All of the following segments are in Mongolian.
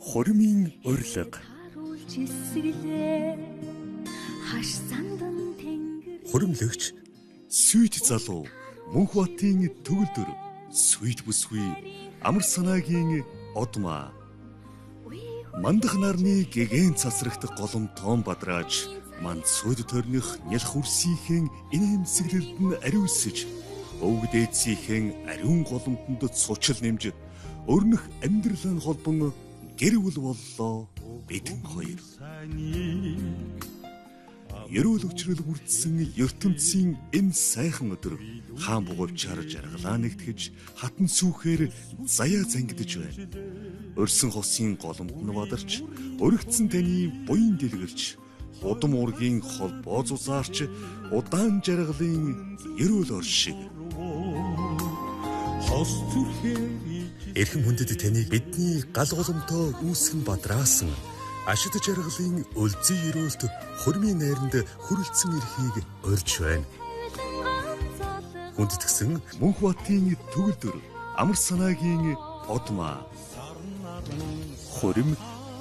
Хуримын урилга. Хуримлэгч Сүйт залуу Мөнхбатын төгөлдөр Сүйт бүсгүй амар санаагийн одмаа мандах нарны гэгэн цасрагт голом тоон бадрааж манд сүйд төрних нялх үрсийнхэн инээмсэглэлд нь ариусж өвгдээцийнхэн ариун голомтонд цучил нэмж өрнөх амьдралын холбон гэрвэл боллоо бидэн хоёр. Ерөөл өчрөл бүрдсэн ертөнцийн энэ сайхан өдөр хаан бугавч харж аргалаа нэгтгэж хатан сүүхээр заяа зангидж байна. Өрсөн хосын голомт нь бадарч өргөцсөн таны буян дэлгэрч удам уургийн холбоо зузаарч удаан жаргалын ерөөл оршиг. Эрхэм хүндэт таныг бидний гал голомтоо үүсгэн бадраасан ашид жаргалын өлзий ерөөлт хурмын найранд хүрэлцэн эрхийг урьж байна. Хүндэтгсэн Мөнхбатын төгөлдөр амар санаагийн одмаа хурим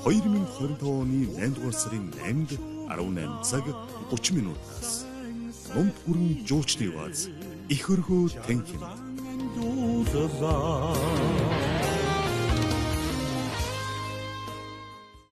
2025 оны 8 дугаар сарын 8-нд 18 цаг 30 минутаас номд бүрэн жуучны бааз их өргөө танхимд